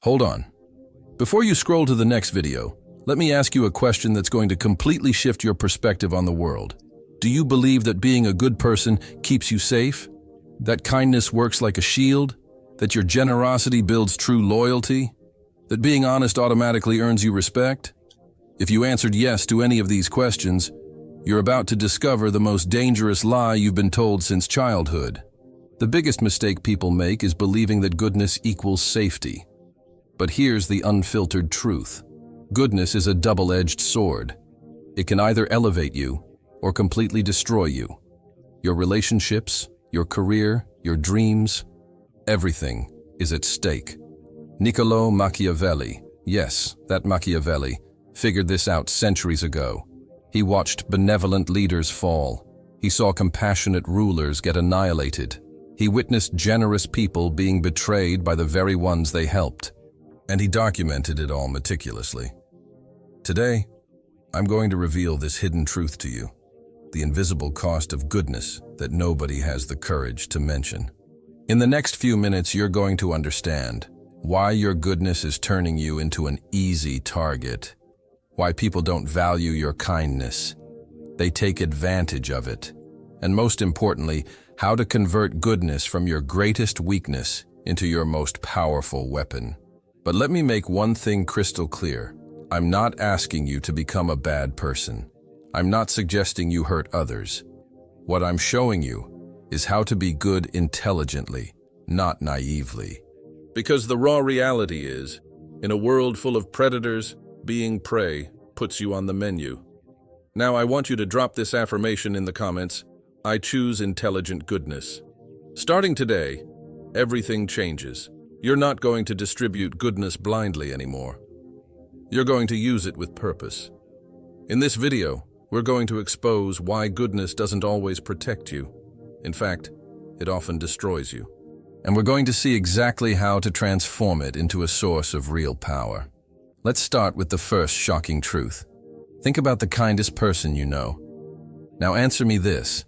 Hold on. Before you scroll to the next video, let me ask you a question that's going to completely shift your perspective on the world. Do you believe that being a good person keeps you safe? That kindness works like a shield? That your generosity builds true loyalty? That being honest automatically earns you respect? If you answered yes to any of these questions, you're about to discover the most dangerous lie you've been told since childhood. The biggest mistake people make is believing that goodness equals safety. But here's the unfiltered truth. Goodness is a double-edged sword. It can either elevate you or completely destroy you. Your relationships, your career, your dreams, everything is at stake. Niccolò Machiavelli, yes, that Machiavelli, figured this out centuries ago. He watched benevolent leaders fall. He saw compassionate rulers get annihilated. He witnessed generous people being betrayed by the very ones they helped. And he documented it all meticulously. Today, I'm going to reveal this hidden truth to you, the invisible cost of goodness that nobody has the courage to mention. In the next few minutes, you're going to understand why your goodness is turning you into an easy target, why people don't value your kindness. They take advantage of it. And most importantly, how to convert goodness from your greatest weakness into your most powerful weapon. But let me make one thing crystal clear. I'm not asking you to become a bad person. I'm not suggesting you hurt others. What I'm showing you is how to be good intelligently, not naively. Because the raw reality is, in a world full of predators, being prey puts you on the menu. Now I want you to drop this affirmation in the comments. I choose intelligent goodness. Starting today, everything changes. You're not going to distribute goodness blindly anymore. You're going to use it with purpose. In this video, we're going to expose why goodness doesn't always protect you. In fact, it often destroys you. And we're going to see exactly how to transform it into a source of real power. Let's start with the first shocking truth. Think about the kindest person you know. Now answer me this.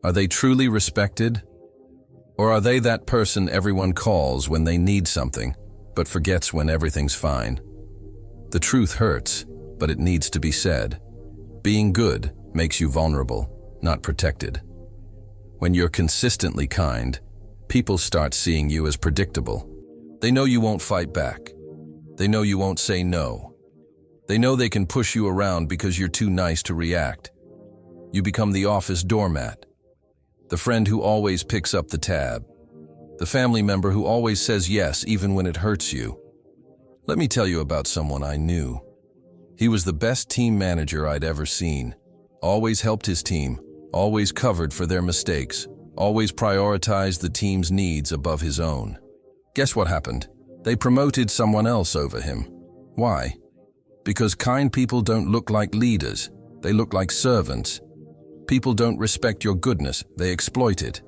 Are they truly respected? Or are they that person everyone calls when they need something, but forgets when everything's fine? The truth hurts, but it needs to be said. Being good makes you vulnerable, not protected. When you're consistently kind, people start seeing you as predictable. They know you won't fight back. They know you won't say no. They know they can push you around because you're too nice to react. You become the office doormat. The friend who always picks up the tab. The family member who always says yes even when it hurts you. Let me tell you about someone I knew. He was the best team manager I'd ever seen. Always helped his team, always covered for their mistakes, always prioritized the team's needs above his own. Guess what happened? They promoted someone else over him. Why? Because kind people don't look like leaders, they look like servants. People don't respect your goodness, they exploit it.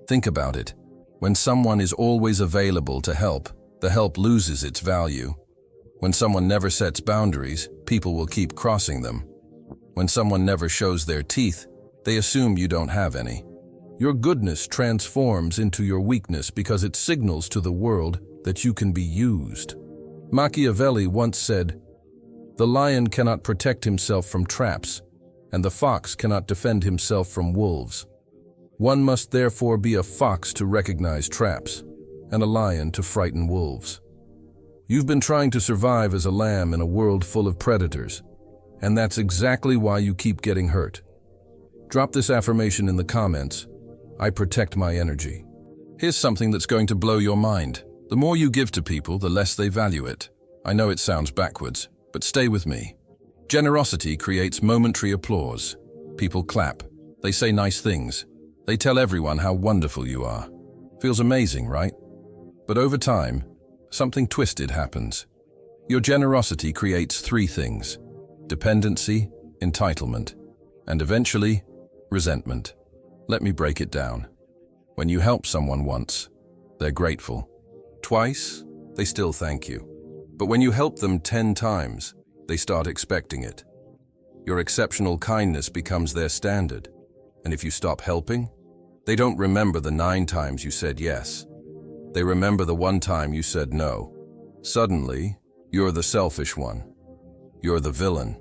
Think about it. When someone is always available to help, the help loses its value. When someone never sets boundaries, people will keep crossing them. When someone never shows their teeth, they assume you don't have any. Your goodness transforms into your weakness because it signals to the world that you can be used. Machiavelli once said, "The lion cannot protect himself from traps, and the fox cannot defend himself from wolves. One must therefore be a fox to recognize traps, and a lion to frighten wolves." You've been trying to survive as a lamb in a world full of predators, and that's exactly why you keep getting hurt. Drop this affirmation in the comments. I protect my energy. Here's something that's going to blow your mind. The more you give to people, the less they value it. I know it sounds backwards, but stay with me. Generosity creates momentary applause. People clap. They say nice things. They tell everyone how wonderful you are. Feels amazing, right? But over time, something twisted happens. Your generosity creates three things: dependency, entitlement, and eventually, resentment. Let me break it down. When you help someone once, they're grateful. Twice, they still thank you. But when you help them 10 times, they start expecting it. Your exceptional kindness becomes their standard. And if you stop helping, they don't remember the 9 times you said yes. They remember the 1 time you said no. Suddenly, you're the selfish one. You're the villain.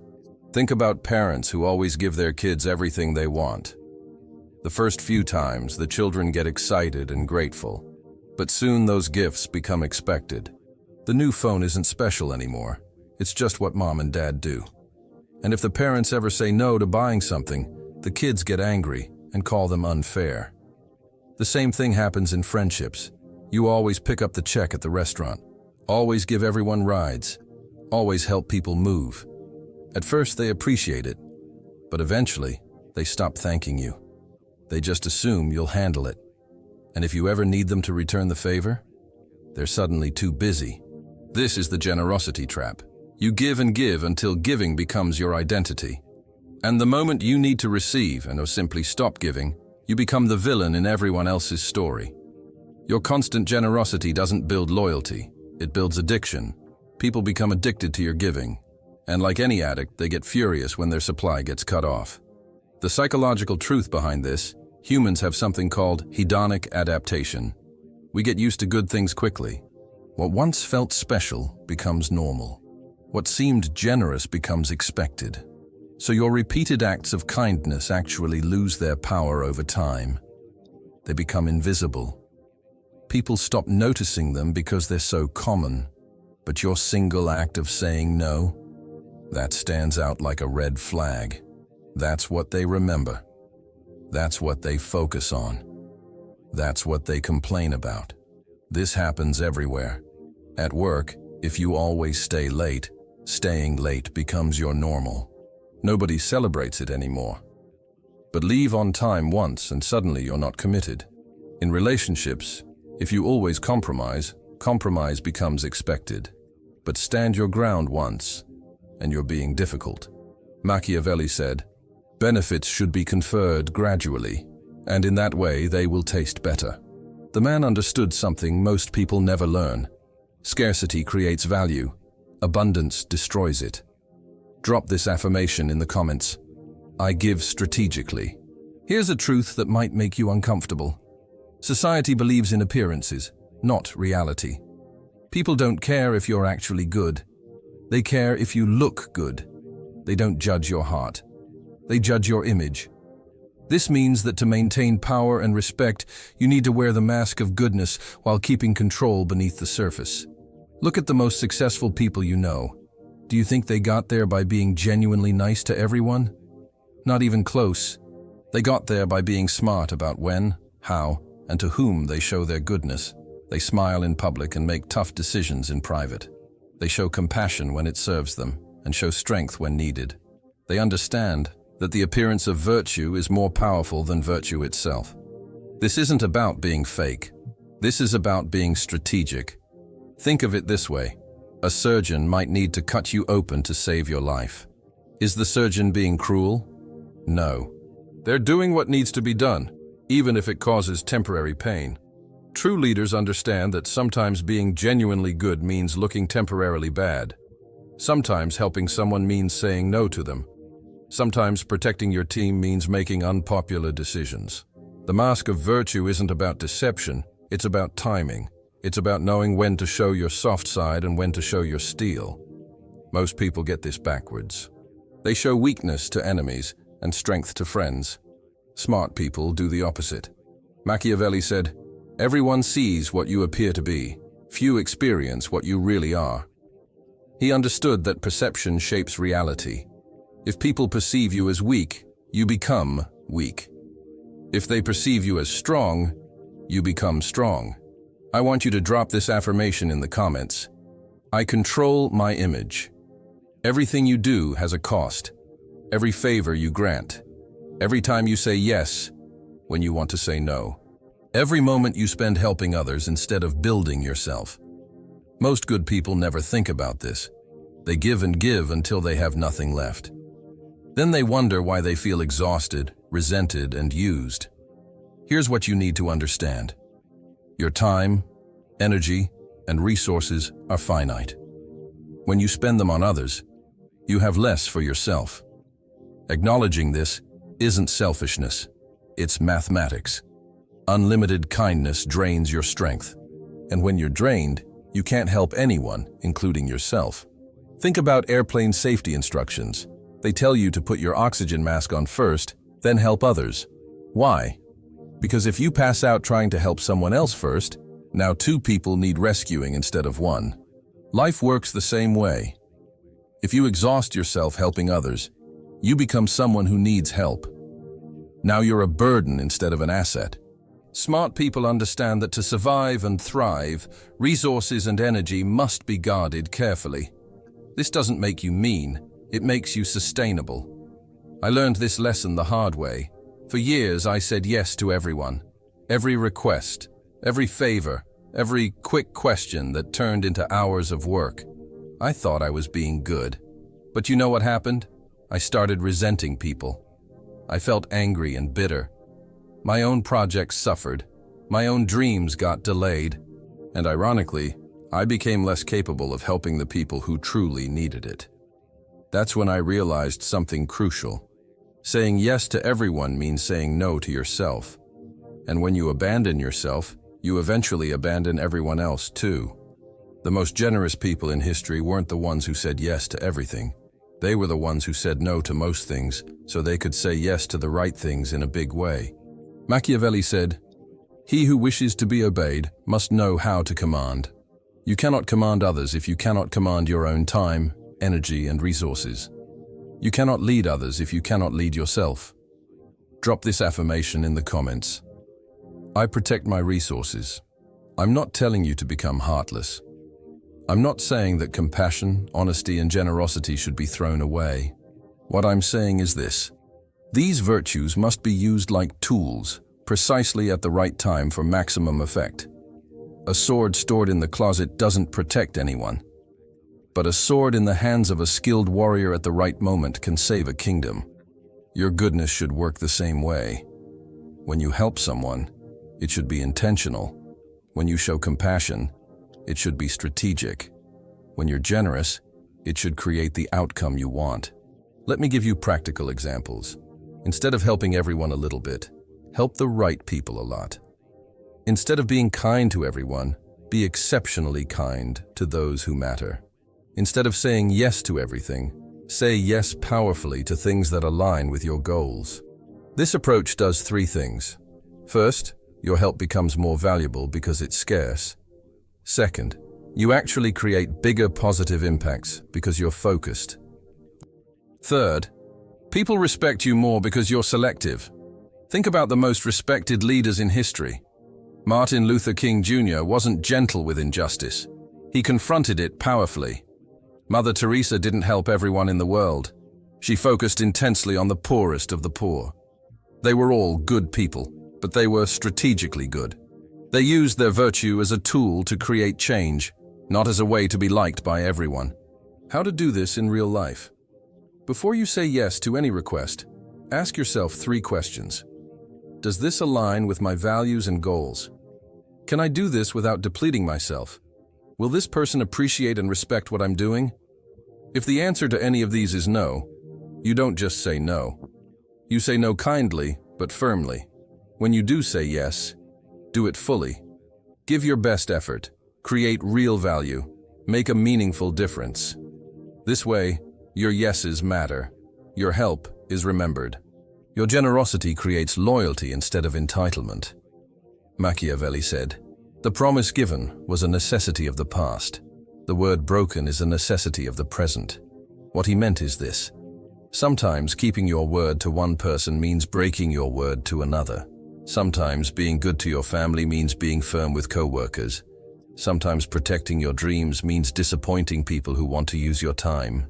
Think about parents who always give their kids everything they want. The first few times, the children get excited and grateful, but soon those gifts become expected. The new phone isn't special anymore. It's just what mom and dad do. And if the parents ever say no to buying something, the kids get angry and call them unfair. The same thing happens in friendships. You always pick up the check at the restaurant, always give everyone rides, always help people move. At first they appreciate it, but eventually they stop thanking you. They just assume you'll handle it. And if you ever need them to return the favor, they're suddenly too busy. This is the generosity trap. You give and give until giving becomes your identity. And the moment you need to receive or simply stop giving, you become the villain in everyone else's story. Your constant generosity doesn't build loyalty, it builds addiction. People become addicted to your giving. And like any addict, they get furious when their supply gets cut off. The psychological truth behind this, humans have something called hedonic adaptation. We get used to good things quickly. What once felt special becomes normal. What seemed generous becomes expected. So your repeated acts of kindness actually lose their power over time. They become invisible. People stop noticing them because they're so common. But your single act of saying no, that stands out like a red flag. That's what they remember. That's what they focus on. That's what they complain about. This happens everywhere. At work, if you always stay late, staying late becomes your normal. Nobody celebrates it anymore. But leave on time once and suddenly you're not committed. In relationships, if you always compromise, compromise becomes expected. But stand your ground once, and you're being difficult. Machiavelli said, benefits should be conferred gradually, and in that way they will taste better. The man understood something most people never learn. Scarcity creates value. Abundance destroys it. Drop this affirmation in the comments. I give strategically. Here's a truth that might make you uncomfortable. Society believes in appearances, not reality. People don't care if you're actually good. They care if you look good. They don't judge your heart. They judge your image. This means that to maintain power and respect, you need to wear the mask of goodness while keeping control beneath the surface. Look at the most successful people you know. Do you think they got there by being genuinely nice to everyone? Not even close. They got there by being smart about when, how, and to whom they show their goodness. They smile in public and make tough decisions in private. They show compassion when it serves them and show strength when needed. They understand that the appearance of virtue is more powerful than virtue itself. This isn't about being fake. This is about being strategic. Think of it this way. A surgeon might need to cut you open to save your life. Is the surgeon being cruel? No. They're doing what needs to be done, even if it causes temporary pain. True leaders understand that sometimes being genuinely good means looking temporarily bad. Sometimes helping someone means saying no to them. Sometimes protecting your team means making unpopular decisions. The mask of virtue isn't about deception, it's about timing. It's about knowing when to show your soft side and when to show your steel. Most people get this backwards. They show weakness to enemies and strength to friends. Smart people do the opposite. Machiavelli said, everyone sees what you appear to be. Few experience what you really are. He understood that perception shapes reality. If people perceive you as weak, you become weak. If they perceive you as strong, you become strong. I want you to drop this affirmation in the comments. I control my image. Everything you do has a cost. Every favor you grant. Every time you say yes when you want to say no. Every moment you spend helping others instead of building yourself. Most good people never think about this. They give and give until they have nothing left. Then they wonder why they feel exhausted, resented, and used. Here's what you need to understand. Your time, energy, and resources are finite. When you spend them on others, you have less for yourself. Acknowledging this isn't selfishness, it's mathematics. Unlimited kindness drains your strength. And when you're drained, you can't help anyone, including yourself. Think about airplane safety instructions. They tell you to put your oxygen mask on first, then help others. Why? Because if you pass out trying to help someone else first, now 2 people need rescuing instead of 1. Life works the same way. If you exhaust yourself helping others, you become someone who needs help. Now you're a burden instead of an asset. Smart people understand that to survive and thrive, resources and energy must be guarded carefully. This doesn't make you mean, it makes you sustainable. I learned this lesson the hard way. For years I said yes to everyone. Every request, every favor, every quick question that turned into hours of work. I thought I was being good. But you know what happened? I started resenting people. I felt angry and bitter. My own projects suffered. My own dreams got delayed. And ironically, I became less capable of helping the people who truly needed it. That's when I realized something crucial. Saying yes to everyone means saying no to yourself. And when you abandon yourself, you eventually abandon everyone else too. The most generous people in history weren't the ones who said yes to everything. They were the ones who said no to most things so they could say yes to the right things in a big way. Machiavelli said, "He who wishes to be obeyed must know how to command." You cannot command others if you cannot command your own time, energy, and resources. You cannot lead others if you cannot lead yourself. Drop this affirmation in the comments. I protect my resources. I'm not telling you to become heartless. I'm not saying that compassion, honesty, and generosity should be thrown away. What I'm saying is this. These virtues must be used like tools, precisely at the right time for maximum effect. A sword stored in the closet doesn't protect anyone. But a sword in the hands of a skilled warrior at the right moment can save a kingdom. Your goodness should work the same way. When you help someone, it should be intentional. When you show compassion, it should be strategic. When you're generous, it should create the outcome you want. Let me give you practical examples. Instead of helping everyone a little bit, help the right people a lot. Instead of being kind to everyone, be exceptionally kind to those who matter. Instead of saying yes to everything, say yes powerfully to things that align with your goals. This approach does 3 things. First, your help becomes more valuable because it's scarce. Second, you actually create bigger positive impacts because you're focused. Third, people respect you more because you're selective. Think about the most respected leaders in history. Martin Luther King Jr. wasn't gentle with injustice. He confronted it powerfully. Mother Teresa didn't help everyone in the world. She focused intensely on the poorest of the poor. They were all good people, but they were strategically good. They used their virtue as a tool to create change, not as a way to be liked by everyone. How to do this in real life? Before you say yes to any request, ask yourself 3 questions. Does this align with my values and goals? Can I do this without depleting myself? Will this person appreciate and respect what I'm doing? If the answer to any of these is no, you don't just say no. You say no kindly, but firmly. When you do say yes, do it fully. Give your best effort. Create real value. Make a meaningful difference. This way, your yeses matter. Your help is remembered. Your generosity creates loyalty instead of entitlement. Machiavelli said, "The promise given was a necessity of the past. The word broken is a necessity of the present." What he meant is this. Sometimes keeping your word to one person means breaking your word to another. Sometimes being good to your family means being firm with co-workers. Sometimes protecting your dreams means disappointing people who want to use your time.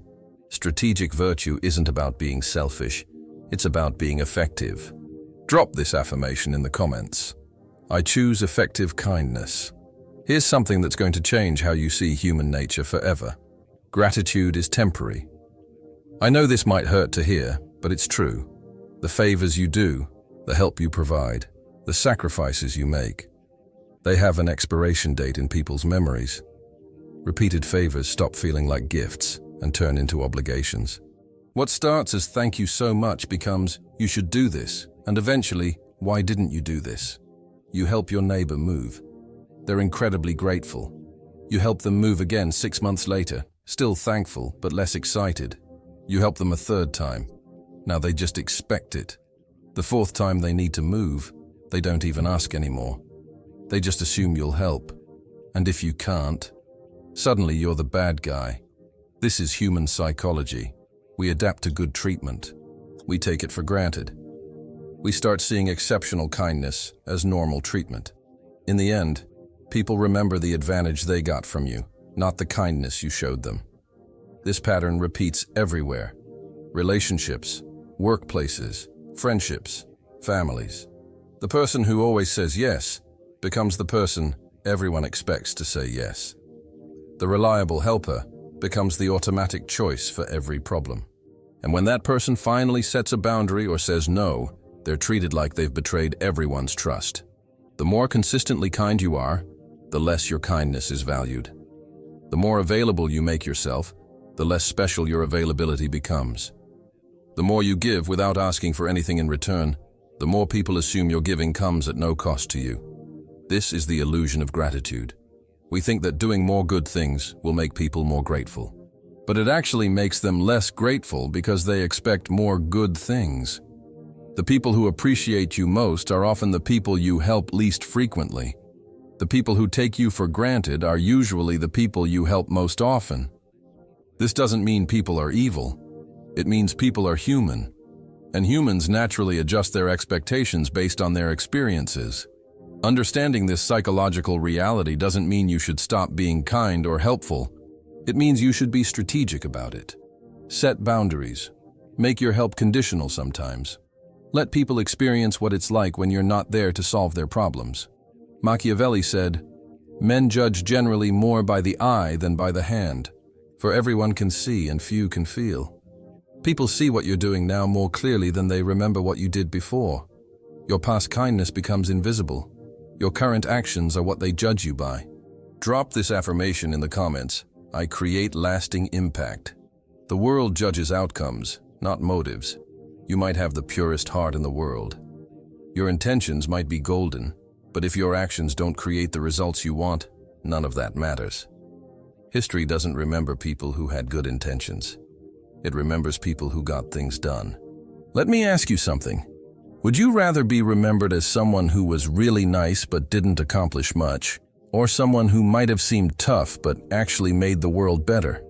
Strategic virtue isn't about being selfish. It's about being effective. Drop this affirmation in the comments. I choose effective kindness. Here's something that's going to change how you see human nature forever. Gratitude is temporary. I know this might hurt to hear, but it's true. The favors you do, the help you provide, the sacrifices you make, they have an expiration date in people's memories. Repeated favors stop feeling like gifts and turn into obligations. What starts as "thank you so much" becomes "you should do this," and eventually, "why didn't you do this?" You help your neighbor move. They're incredibly grateful. You help them move again 6 months later, still thankful but less excited. You help them a third time. Now they just expect it. The fourth time they need to move, they don't even ask anymore. They just assume you'll help. And if you can't, suddenly you're the bad guy. This is human psychology. We adapt to good treatment. We take it for granted. We start seeing exceptional kindness as normal treatment. In the end, people remember the advantage they got from you, not the kindness you showed them. This pattern repeats everywhere. Relationships, workplaces, friendships, families. The person who always says yes becomes the person everyone expects to say yes. The reliable helper becomes the automatic choice for every problem. And when that person finally sets a boundary or says no, they're treated like they've betrayed everyone's trust. The more consistently kind you are, the less your kindness is valued. The more available you make yourself, the less special your availability becomes. The more you give without asking for anything in return, the more people assume your giving comes at no cost to you. This is the illusion of gratitude. We think that doing more good things will make people more grateful. But it actually makes them less grateful because they expect more good things. The people who appreciate you most are often the people you help least frequently. The people who take you for granted are usually the people you help most often. This doesn't mean people are evil. It means people are human. And humans naturally adjust their expectations based on their experiences. Understanding this psychological reality doesn't mean you should stop being kind or helpful. It means you should be strategic about it. Set boundaries. Make your help conditional sometimes. Let people experience what it's like when you're not there to solve their problems. Machiavelli said, "Men judge generally more by the eye than by the hand, for everyone can see and few can feel." People see what you're doing now more clearly than they remember what you did before. Your past kindness becomes invisible. Your current actions are what they judge you by. Drop this affirmation in the comments. I create lasting impact. The world judges outcomes, not motives. You might have the purest heart in the world. Your intentions might be golden, but if your actions don't create the results you want, none of that matters. History doesn't remember people who had good intentions. It remembers people who got things done. Let me ask you something. Would you rather be remembered as someone who was really nice but didn't accomplish much, or someone who might have seemed tough but actually made the world better?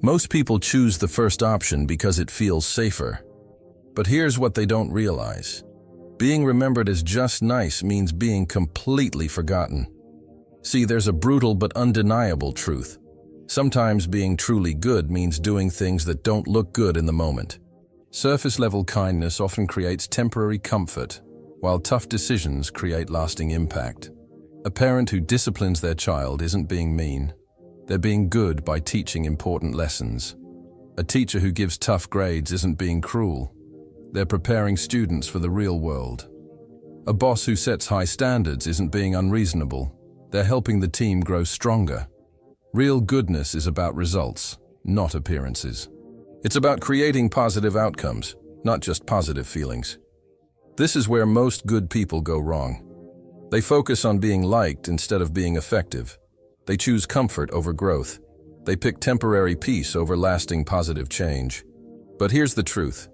Most people choose the first option because it feels safer. But here's what they don't realize. Being remembered as just nice means being completely forgotten. See, there's a brutal but undeniable truth. Sometimes being truly good means doing things that don't look good in the moment. Surface-level kindness often creates temporary comfort, while tough decisions create lasting impact. A parent who disciplines their child isn't being mean. They're being good by teaching important lessons. A teacher who gives tough grades isn't being cruel. They're preparing students for the real world. A boss who sets high standards isn't being unreasonable. They're helping the team grow stronger. Real goodness is about results, not appearances. It's about creating positive outcomes, not just positive feelings. This is where most good people go wrong. They focus on being liked instead of being effective. They choose comfort over growth. They pick temporary peace over lasting positive change. But here's the truth.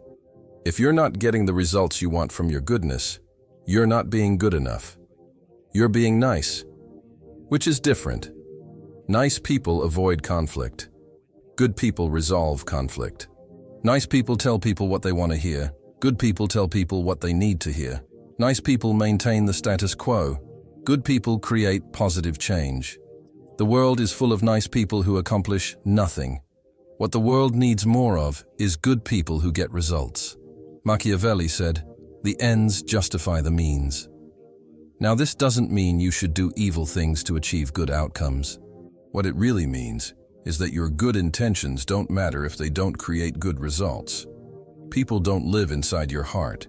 If you're not getting the results you want from your goodness, you're not being good enough. You're being nice, which is different. Nice people avoid conflict. Good people resolve conflict. Nice people tell people what they want to hear. Good people tell people what they need to hear. Nice people maintain the status quo. Good people create positive change. The world is full of nice people who accomplish nothing. What the world needs more of is good people who get results. Machiavelli said, "The ends justify the means." Now, this doesn't mean you should do evil things to achieve good outcomes. What it really means is that your good intentions don't matter if they don't create good results. People don't live inside your heart.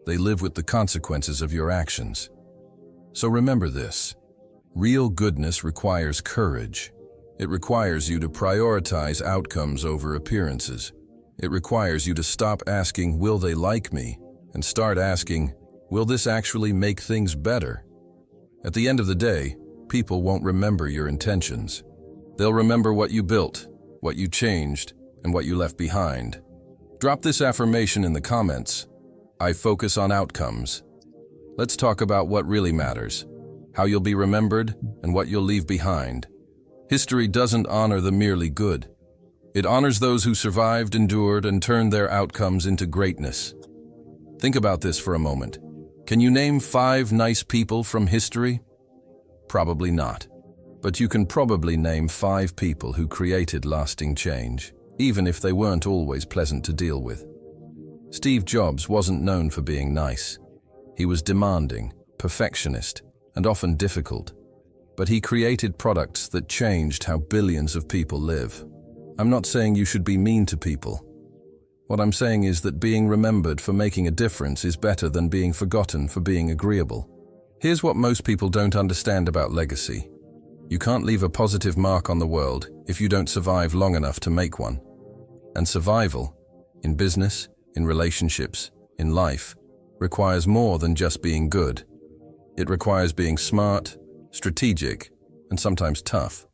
They live with the consequences of your actions. So remember this. Real goodness requires courage. It requires you to prioritize outcomes over appearances. It requires you to stop asking, "Will they like me?" and start asking, "Will this actually make things better?" At the end of the day, people won't remember your intentions. They'll remember what you built, what you changed, and what you left behind. Drop this affirmation in the comments. I focus on outcomes. Let's talk about what really matters, how you'll be remembered, and what you'll leave behind. History doesn't honor the merely good. It honors those who survived, endured, and turned their outcomes into greatness. Think about this for a moment. Can you name 5 nice people from history? Probably not. But you can probably name 5 people who created lasting change, even if they weren't always pleasant to deal with. Steve Jobs wasn't known for being nice. He was demanding, perfectionist, and often difficult. But he created products that changed how billions of people live. I'm not saying you should be mean to people. What I'm saying is that being remembered for making a difference is better than being forgotten for being agreeable. Here's what most people don't understand about legacy. You can't leave a positive mark on the world if you don't survive long enough to make one. And survival, in business, in relationships, in life, requires more than just being good. It requires being smart, strategic, and sometimes tough.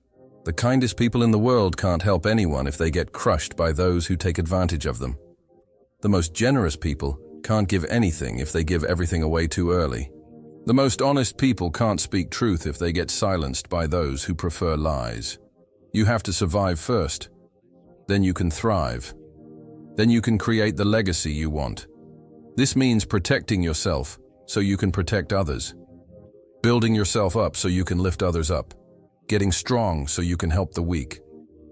The kindest people in the world can't help anyone if they get crushed by those who take advantage of them. The most generous people can't give anything if they give everything away too early. The most honest people can't speak truth if they get silenced by those who prefer lies. You have to survive first. Then you can thrive. Then you can create the legacy you want. This means protecting yourself so you can protect others. Building yourself up so you can lift others up. Getting strong so you can help the weak.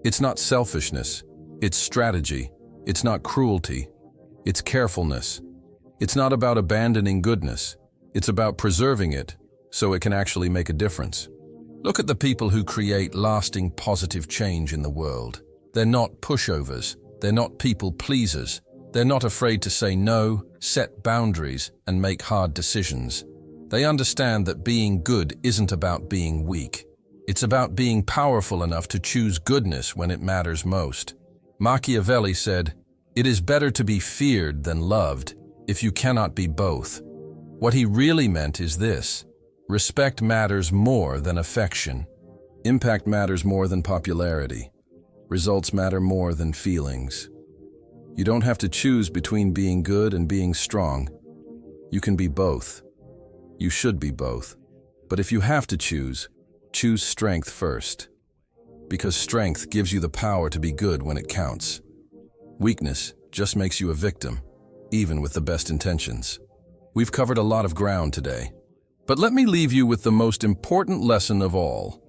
It's not selfishness. It's strategy. It's not cruelty. It's carefulness. It's not about abandoning goodness. It's about preserving it so it can actually make a difference. Look at the people who create lasting positive change in the world. They're not pushovers. They're not people pleasers. They're not afraid to say no, set boundaries, and make hard decisions. They understand that being good isn't about being weak. It's about being powerful enough to choose goodness when it matters most. Machiavelli said, "It is better to be feared than loved if you cannot be both." What he really meant is this: respect matters more than affection. Impact matters more than popularity. Results matter more than feelings. You don't have to choose between being good and being strong. You can be both. You should be both. But if you have to choose strength first. Because strength gives you the power to be good when it counts. Weakness just makes you a victim, even with the best intentions. We've covered a lot of ground today. But let me leave you with the most important lesson of all.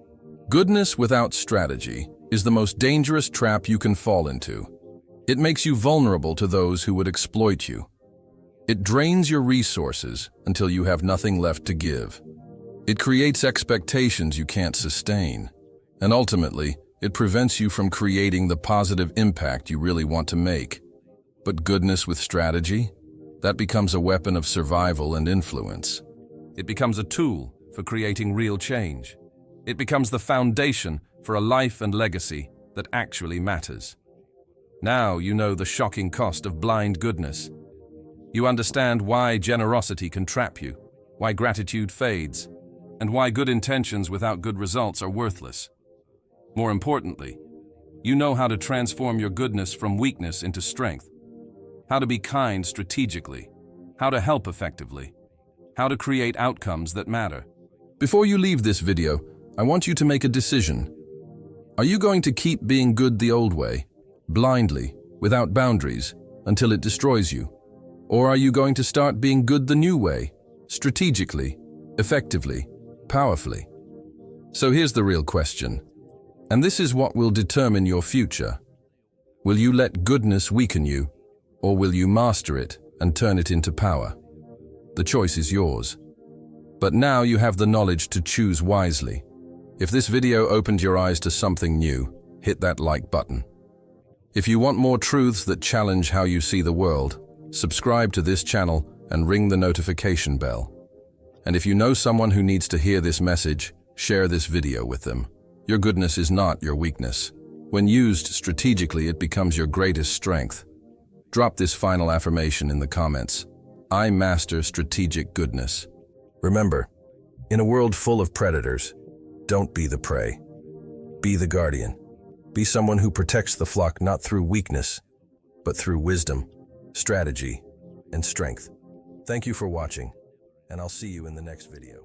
Goodness without strategy is the most dangerous trap you can fall into. It makes you vulnerable to those who would exploit you. It drains your resources until you have nothing left to give. It creates expectations you can't sustain. And ultimately, it prevents you from creating the positive impact you really want to make. But goodness with strategy? That becomes a weapon of survival and influence. It becomes a tool for creating real change. It becomes the foundation for a life and legacy that actually matters. Now you know the shocking cost of blind goodness. You understand why generosity can trap you, why gratitude fades, and why good intentions without good results are worthless. More importantly, you know how to transform your goodness from weakness into strength, how to be kind strategically, how to help effectively, how to create outcomes that matter. Before you leave this video, I want you to make a decision. Are you going to keep being good the old way, blindly, without boundaries, until it destroys you? Or are you going to start being good the new way, strategically, effectively, powerfully? So here's the real question, and this is what will determine your future. Will you let goodness weaken you, or will you master it and turn it into power? The choice is yours. But now you have the knowledge to choose wisely. If this video opened your eyes to something new, hit that like button. If you want more truths that challenge how you see the world, subscribe to this channel and ring the notification bell. And if you know someone who needs to hear this message, share this video with them. Your goodness is not your weakness. When used strategically, it becomes your greatest strength. Drop this final affirmation in the comments. I master strategic goodness. Remember, in a world full of predators, don't be the prey. Be the guardian. Be someone who protects the flock not through weakness, but through wisdom, strategy, and strength. Thank you for watching, and I'll see you in the next video.